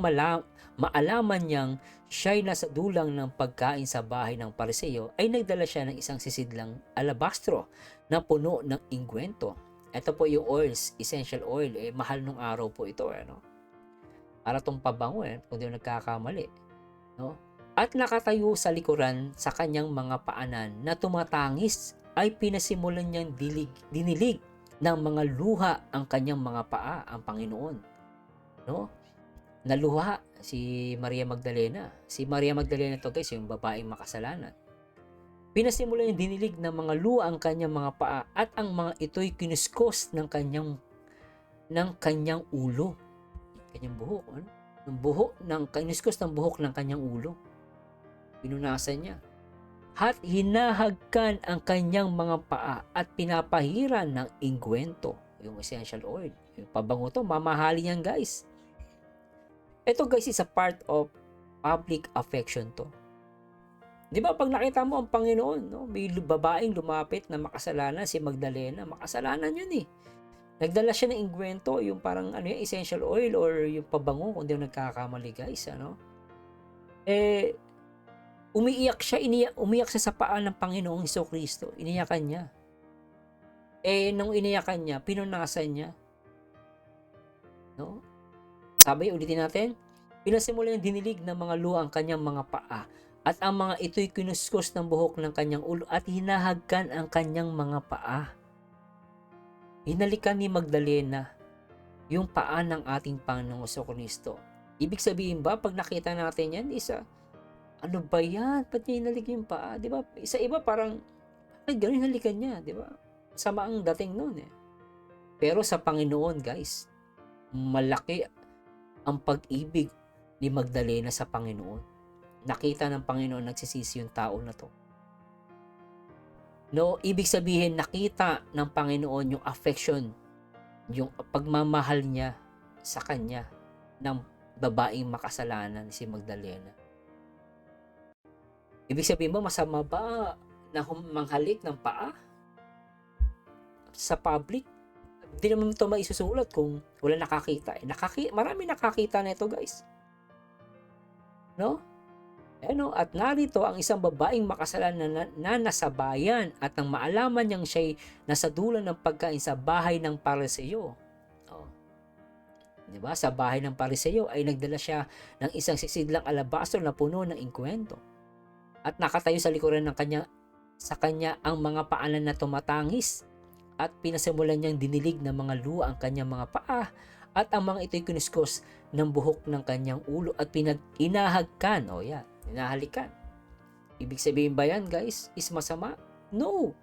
maalaman niyang siya'y nasa dulang ng pagkain sa bahay ng Pariseo, ay nagdala siya ng isang sisidlang alabastro na puno ng ingwento. Ito po yung oils, essential oil, mahal nung araw po ito, no? Para tong pabango, kung di nagkakamali, no? At nakatayo sa likuran sa kanyang mga paanan na tumatangis, ay pinasimulan niyang dinilig ng mga luha ang kanyang mga paa, ang Panginoon, no? Naluha si Maria Magdalena. Si Maria Magdalena to, guys, yung babaeng makasalanan. Pinasimulan yung dinilig ng mga luha ang kanyang mga paa at ang mga ito'y kinuskos ng kanyang ulo. Kanyang buhok, ano? Kinuskos ng buhok ng kanyang ulo. Pinunasan niya. At hinahagkan ang kanyang mga paa at pinapahiran ng ingwento, yung essential oil. Yung pabango to, mamahali yan, guys. Ito, guys, is a part of public affection to. Di ba, pag nakita mo ang Panginoon, no, may babaeng lumapit na makasalanan, si Magdalena, makasalanan yun eh. Nagdala siya ng ingwento, yung parang ano yung essential oil or yung pabango, kung di ako nagkakamali, guys, ano. Umiiyak siya sa paa ng Panginoong Hesukristo. Iniyakan niya. Nung iniyakan niya, pinunasan niya. No? Sabi, ulitin natin. Pinasimulan yung dinilig ng mga luha ang kanyang mga paa at ang mga ito'y kinuskos ng buhok ng kanyang ulo at hinahagkan ang kanyang mga paa. Hinalikan ni Magdalena yung paa ng ating Panginoong Hesukristo. Ibig sabihin ba, pag nakita natin yan, ano ba yan? Ba't niya hinalik yung paa? Di ba? Isa iba parang, ay, ganun hinalikan niya. Di ba? Sama ang dating noon eh. Pero sa Panginoon, guys, malaki ang pag-ibig ni Magdalena sa Panginoon. Nakita ng Panginoon nagsisisi yung tao na to. No, ibig sabihin, nakita ng Panginoon yung affection, yung pagmamahal niya sa kanya ng babaeng makasalanan si Magdalena. Ibig sabihin ba, masama ba na manghalik ng paa sa public? Hindi naman ito maisusulat kung wala nakakita. Marami nakakita na ito, guys. No? At narito ang isang babaeng makasalanan na nasabayan at nang maalaman niyang siya'y nasa dulan ng pagkain sa bahay ng Pariseo. Diba? Sa bahay ng Pariseo ay nagdala siya ng isang sisidlang alabastro na puno ng ingkwento. At nakatayo sa likuran sa kanya ang mga paanan na tumatangis at pinasimulan niyang dinilig ng mga luha ang kanyang mga paa at ang mga ito'y kinuskos ng buhok ng kanyang ulo at inahagkan. Hinahalikan. Ibig sabihin ba yan, guys, is masama? No!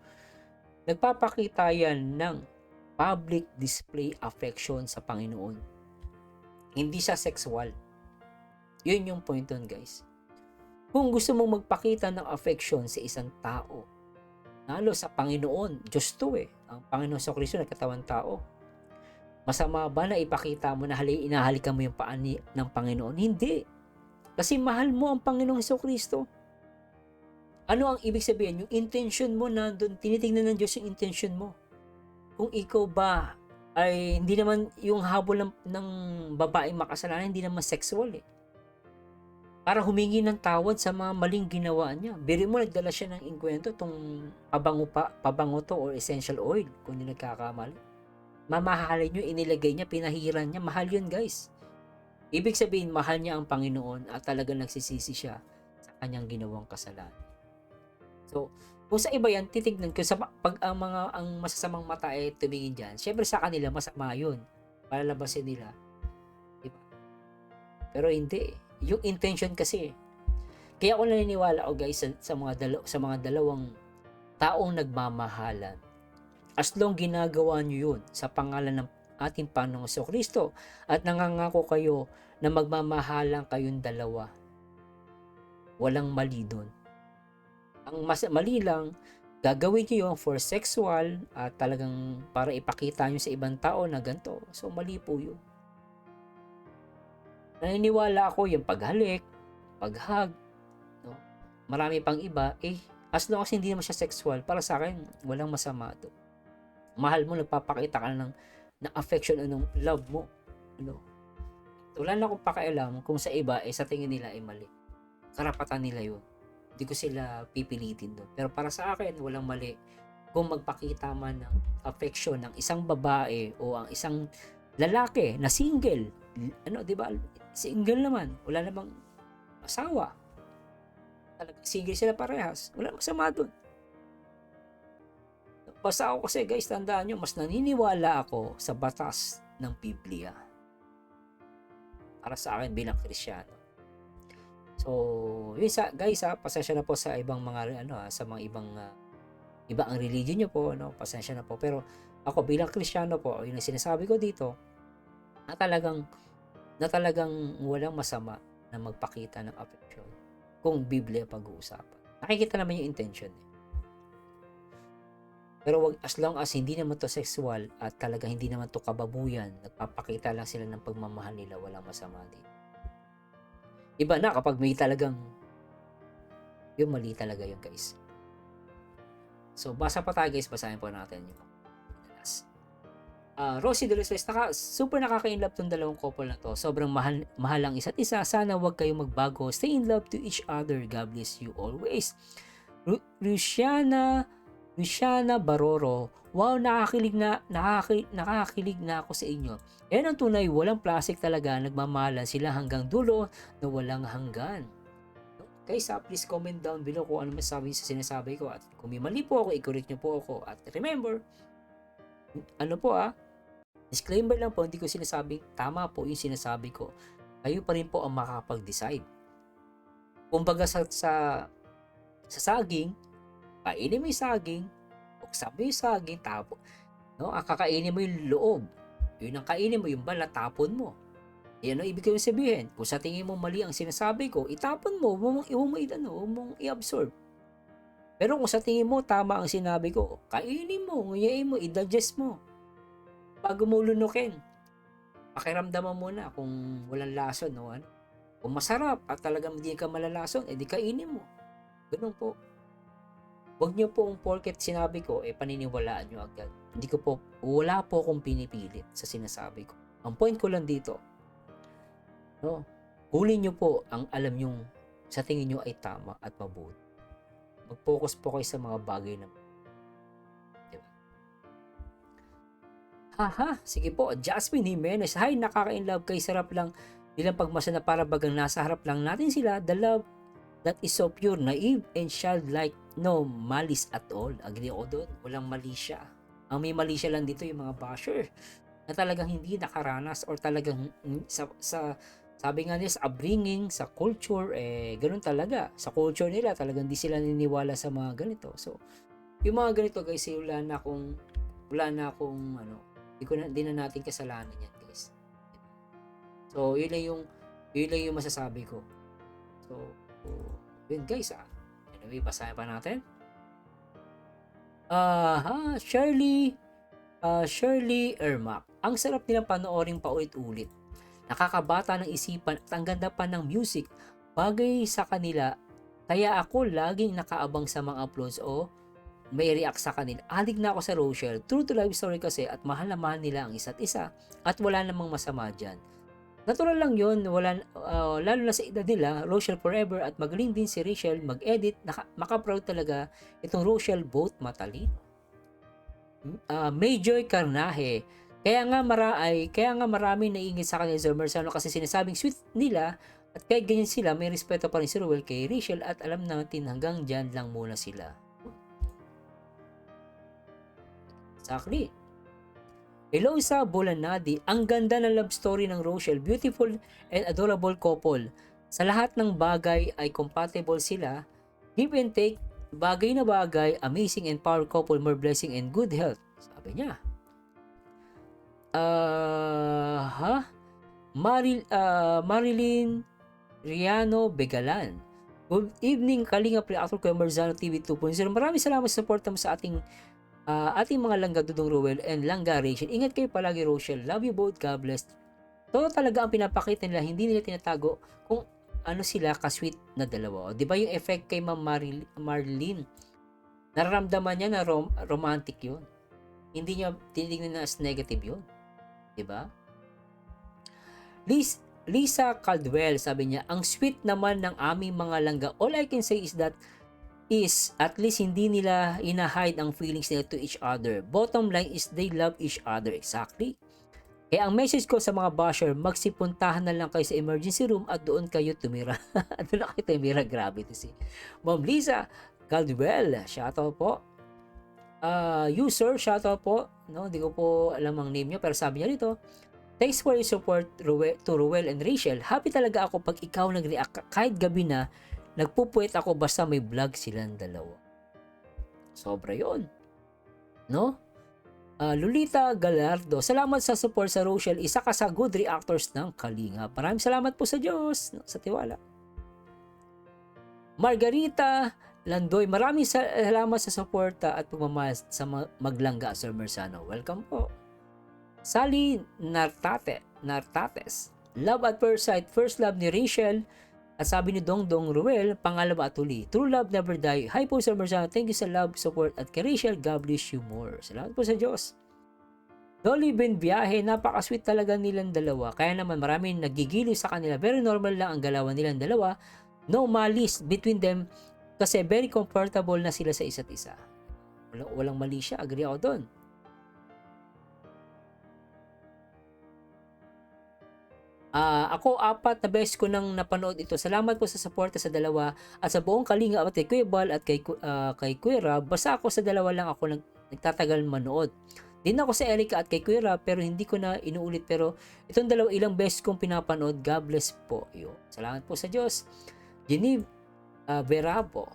Nagpapakita yan ng public display affection sa Panginoon. Hindi siya sexual. Yun yung point doon, guys. Kung gusto mong magpakita ng affection sa isang tao, lalo sa Panginoon, Diyos to ang Panginoon sa Kristo na katawan tao. Masama ba na ipakita mo na inahalikan mo yung paa ng Panginoon? Hindi. Kasi mahal mo ang Panginoong Kristo. Ano ang ibig sabihin? Yung intention mo nandun, tinitingnan ng Diyos yung intention mo. Kung ikaw ba ay hindi naman yung habol ng babaeng makasalanan, hindi naman sexual para humingi ng tawad sa mga maling ginawa niya. Biri mo, nagdala siya ng ingkwento, itong pabango to or essential oil, kung hindi nagkakamali. Mamahalin nyo, inilagay niya, pinahiran niya. Mahal yun, guys. Ibig sabihin, mahal niya ang Panginoon at talagang nagsisisi siya sa kanyang ginawang kasalanan. So, kung sa iba yan, titignan ko, pag ang masasamang mata ay tumingin dyan, syempre sa kanila, masama yun. Palalabasin nila. Diba? Pero hindi. Yung intention kasi. Kaya ako naniniwala guys sa mga dalawang taong nagmamahalan. As long ginagawa nyo yun sa pangalan ng ating Panginoong Kristo at nangangako kayo na magmamahalan kayong dalawa, walang mali doon. Ang mali lang, gagawin nyo yun for sexual at talagang para ipakita nyo sa ibang tao na ganito. So mali po yun. Naniniwala ako yung paghalik, paghag, no? Marami pang iba, as long as hindi naman siya sexual, para sa akin, walang masama doon. Mahal mo, nagpapakita ka ng na affection, anong love mo. Ano? Wala na akong pakialam kung sa iba, sa tingin nila ay mali. Karapatan nila yun. Hindi ko sila pipilitin doon. Pero para sa akin, walang mali kung magpakita man ng affection ng isang babae o ang isang lalaki na single. Di ba? Single naman. Wala namang asawa. Single sila parehas. Wala masama doon. Basta ako kasi guys, tandaan nyo, mas naniniwala ako sa batas ng Biblia. Para sa akin bilang Kristyano. So, yun guys, pasensya na po sa ibang mga sa mga iba ang religion nyo po, pasensya na po. Pero ako bilang Kristyano po, yun ang sinasabi ko dito, na talagang walang masama na magpakita ng affection kung Biblia pag-uusapan. Nakikita naman yung intention. Pero wag, as long as hindi naman to sexual at talaga hindi naman to kababuyan, nagpapakita lang sila ng pagmamahal nila, walang masama din. Iba na kapag may talagang yung mali talaga yung guys. So basa pa tayo guys, basahin po natin yung last. Rosie De Los Reyes, super nakaka-inlove tong dalawang couple na to. Sobrang mahal ang isa't isa. Sana wag kayong magbago. Stay in love to each other. God bless you always. Luciana Baroro, wow, nakakakilig na ako sa inyo. Yan ang tunay, walang plastic talaga, nagmamahalan sila hanggang dulo na walang hanggan. Guys, please comment down below kung ano masasabi sa sinasabi ko, at kung may mali po ako, i-correct nyo po ako. At remember, disclaimer lang po, hindi ko sinasabing tama po yung sinasabi ko. Kayo pa rin po ang makakapag-decide. Kumbaga sa saging, kainin mo yung saging, buksan mo yung saging, tapon. Kakainin mo yung loob. Yun ang kainin mo, yung balat, tapon mo. Yan ang ibig sabihin. Kung sa tingin mo mali ang sinasabi ko, itapon mo, huwag mong i-absorb. Pero kung sa tingin mo tama ang sinabi ko, kainin mo, nguyain mo, i-digest mo. Bago mo lunukin, pakiramdaman mo na kung walang lason, Kung masarap at talagang hindi ka malalason, edi kainin mo. Ganun po. Huwag nyo pong porket sinabi ko, paniniwalaan nyo agad. Wala po akong pinipilit sa sinasabi ko. Ang point ko lang dito, huli nyo po ang alam nyo sa tingin nyo ay tama at mabuti. Mag-focus po kayo sa mga bagay na diba? Sige po, Jasmine Jimenez, hi, nakaka-inlove kay sarap lang nilang pagmasa na para bagang nasa harap lang natin sila. The love that is so pure, naive, and childlike, no malice at all. Agree ako doon, walang mali siya. Ang may mali siya lang dito yung mga basher na talagang hindi nakaranas or talagang sabi nga niya sa upbringing, sa culture, ganun talaga. Sa culture nila, talagang di sila niniwala sa mga ganito. So, yung mga ganito guys, wala na akong di na natin kasalanan yan guys. So, yun lang yung masasabi ko. So, yun guys, anyway, basahin pa natin. Shirley Ermac, ang sarap nilang panoorin paulit-ulit. Nakakabata ng isipan at ang ganda pa ng music. Bagay sa kanila, kaya ako laging nakaabang sa mga uploads o may react sa kanila. Adik na ako sa Rochelle. True to life story kasi at mahal na mahal nila ang isa't isa at wala namang masama dyan. Natural lang yun, lalo na sa edad nila, Rochelle forever, at magaling din si Rachel mag-edit, maka-proud talaga itong Rochelle, both matalino. Mayjoy Carnaje, kaya nga marami naingit sa kanila sa Mersano kasi sinasabing sweet nila at kahit ganyan sila, may respeto pa rin si Rowell kay Rachel at alam natin hanggang dyan lang muna sila. Exactly. Hello sa Bolanadi, ang ganda ng love story ng Rochelle, beautiful and adorable couple. Sa lahat ng bagay ay compatible sila, give and take, bagay na bagay, amazing and power couple, more blessing and good health. Sabi niya. Marilyn Riano Begalan. Good evening, Kalinga Pre-Actor ko, Marzano TV 2.0. Maraming salamat sa support mo sa ating mga langga Dudong Rowell and langga Rachel. Ingat kayo palagi, Rochelle. Love you both. God bless. Ito talaga ang pinapakita nila. Hindi nila tinatago kung ano sila ka-sweet na dalawa. Di ba yung effect kay Ma'am Marlene? Nararamdaman niya na romantic yun. Hindi niya tinitingnan na as negative yun. Diba? Lisa Caldwell, sabi niya, ang sweet naman ng aming mga langga. All I can say is that at least hindi nila ina-hide ang feelings nila to each other. Bottom line is they love each other. Exactly. Kaya ang message ko sa mga basher, magsipuntahan na lang kayo sa emergency room at doon kayo tumira. Doon na kayo tumira. Grabe to si Ma'am Lisa Caldwell. Shoutout po. User, shoutout po. No, hindi ko po alam ang name nyo, pero sabi niya rito, thanks for your support to Ruel and Rachel. Happy talaga ako pag ikaw nag-react kahit gabi na. Nagpupuwet ako basta may vlog silang dalawa. Sobra yon, no? Lolita Galardo, salamat sa support sa Rochelle. Isa ka sa good reactors ng Kalinga. Maraming salamat po sa Diyos, no, sa tiwala. Margarita Landoy, maraming salamat sa suporta at pagmamahal sa maglangga, Sir Mersano. Welcome po. Sally Nartates, love at first sight, first love ni Rachel. At sabi ni Dongdong Ruel, pangalawa at uli, true love never die. Hi po Sir Mersano, thank you sa love, support at kay Rachel, God bless you more. Salamat po sa Diyos. Dolly Benbiahe, napaka-sweet talaga nilang dalawa. Kaya naman maraming nagigiliw sa kanila. Very normal lang ang galawan nilang dalawa. No malice between them kasi very comfortable na sila sa isa't isa. Walang mali siya, agree ako doon. Ako 4 na beses ko nang napanood ito. Salamat po sa suporta sa dalawa at sa buong Kalinga at kay Kuya Bal at kay Kuya Rab. Basta ako sa dalawa lang ako nagtatagal manood. Din ako sa Erica at kay Kuya Rab pero hindi ko na inuulit. Pero itong dalawa ilang beses kong pinapanood. God bless po. Salamat po sa Diyos. Genevieve Verabo.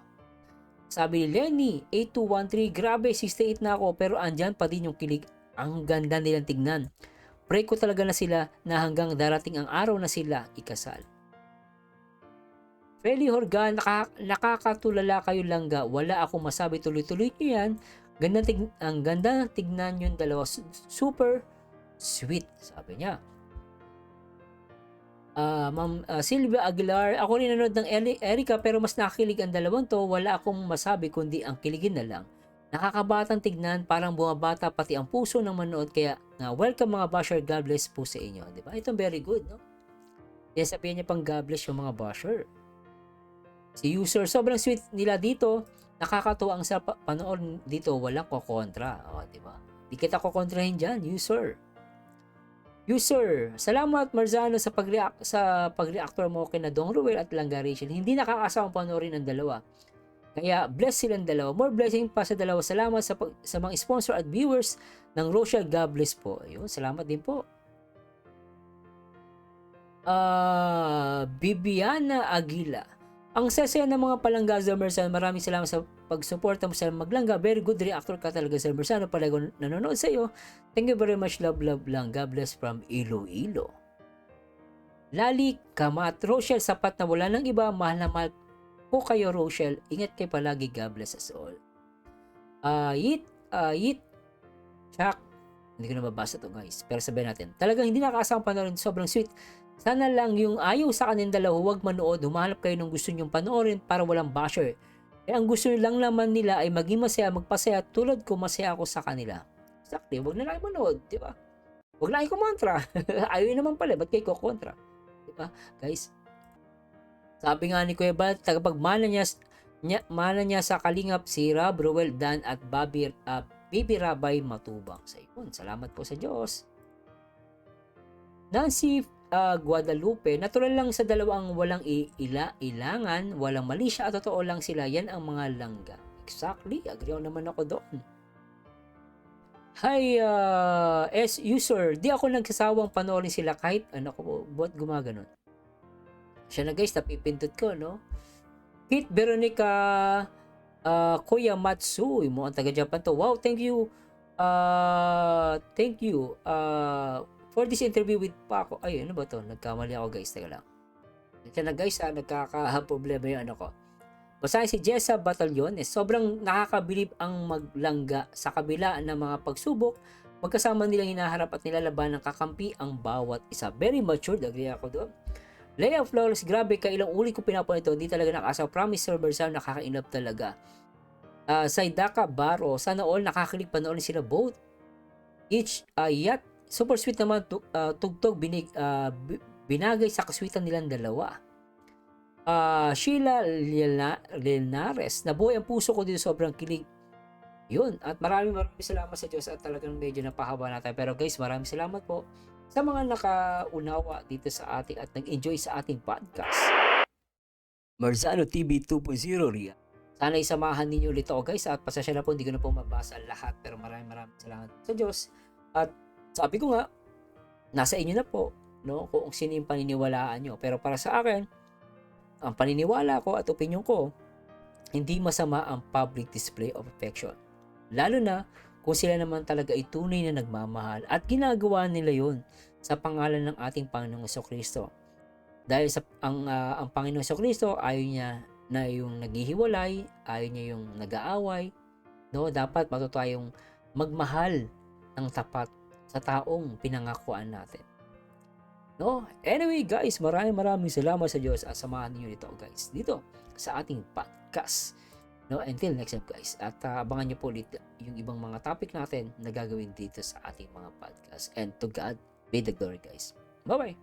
Sabi ni Lenny 8213, grabe 68 na ako pero andyan pa din yung kilig. Ang ganda nilang tignan. Pray ko talaga na sila na hanggang darating ang araw na sila ikasal. Feli Horgan, nakakatulala kayo langga. Wala akong masabi, tuloy-tuloy nyo yan. Ang ganda tignan yung dalawa. Super sweet, sabi niya. Ma'am Sylvia Aguilar, ako rin nanood ng Erica pero mas nakilig ang dalawang to. Wala akong masabi kundi ang kiligin na lang. Nakakabatang tignan, parang bumabata pati ang puso ng manood. Kaya welcome mga basher, God bless po sa inyo, diba? Itong very good, no? Kaya sabihin niya pang God bless yung mga basher. Si user, sobrang sweet nila dito. Nakakatuwa ang sa panood dito, walang kokontra, diba? Di kita kokontrahin dyan, user. User, salamat Marzano sa pag-reactor mo kina Dong Ruel at Langga Rachel. Hindi nakakasawang panoorin ang dalawa. Kaya bless silang dalawa. More blessing pa sa dalawa. Salamat sa mga sponsor at viewers ng Rochelle. God bless po. Ayun, salamat din po. Bibiana Aguila. Ang sesaya ng mga palangga, Sir Mersano. Maraming salamat sa pagsuporta mo sa maglangga. Very good reactor ka talaga, Sir Mersano. Palago nanonood sa iyo. Thank you very much. Love, love lang. God bless from Iloilo. Lali Kamat. Rochelle, sapat na wala nang iba. Mahal na mahal po kayo, Rochelle. Ingat kayo palagi. God bless us all. Chuck. Hindi ko na mabasa to guys. Pero sabihin natin. Talagang hindi nakakasang panoorin. Sobrang sweet. Sana lang yung ayaw sa kanin dalawa, huwag manood. Humahanap kayo ng gusto nyong panoorin para walang basher. Ang gusto lang naman nila ay maging masaya, magpasaya. Tulad ko, masaya ako sa kanila. Exactly. Huwag na lang manood. Diba? Huwag lang kumontra. Ayaw naman pala. Ba't kayo kontra? Diba? Guys. Sabi nga ni Kuya Bal, tagapagmana niya sa kalingap si Rob, Ruel, Dan at Bibi Rabay Matubang. Sa yun, salamat po sa Diyos. Nancy Guadalupe, natural lang sa dalawang walang ilangan, walang mali siya at totoo lang sila. Yan ang mga langga. Exactly, agree naman ako doon. Hi, user, di ako nagsasawang panoorin sila kahit ano ko, buat gumaganon. Siya na guys, napipindot ko, no? Kit Veronica Kuya Matsu, mo ang taga Japan to. Wow, thank you for this interview with Paco. Ay, ano ba to? Nagkamali ako guys, taga lang. Siya na guys, nagkaka-problema yung ano ko. Basahin si Jessa Batalyon, sobrang nakakabilib ang maglangga sa kabila ng mga pagsubok. Magkasama nilang hinaharap at nilalaban ng kakampi ang bawat isa. Very mature, agree ako doon. Leia Flawless, grabe ka, ilang uli ko pinapanood ito, hindi talaga nakasaw. Promise Sir Bersam, nakaka-inlove talaga. Saidaka Baro, sana all nakakilig panoorin sila both. Each super sweet naman, tugtog, binagay sa kaswitan nilang dalawa. Sheila Linares, nabuhay ang puso ko dito, sobrang kilig. Yun, at maraming salamat sa Diyos at talagang medyo napahaba natin. Pero guys, maraming salamat po sa mga nakaunawa dito sa ating at nag-enjoy sa ating podcast. Marzano TV 2.0 Ria. Sana isamahan ninyo ulit ako guys, at pasasya na po, hindi ko na po mabasa lahat, pero maraming salamat sa Diyos. At sabi ko nga, nasa inyo na po, no, kung sino yung paniniwalaan nyo. Pero para sa akin, ang paniniwala ko at opinion ko, hindi masama ang public display of affection. Lalo na kung sila naman talaga ay tunay na nagmamahal at ginagawa nila yon sa pangalan ng ating Panginoong Jesucristo. Dahil sa ang Panginoong Jesucristo, ayaw niya na yung naghihiwalay, ayaw niya yung nag-aaway. No, dapat matuto tayong magmahal ng tapat sa taong pinangakuan natin. No? Anyway guys, maraming salamat sa Diyos at samahan niyo dito guys dito sa ating podcast. No, until next time guys. At abangan niyo po ulit yung ibang mga topic natin na gagawin dito sa ating mga podcast. And to God be the glory guys. Bye-bye.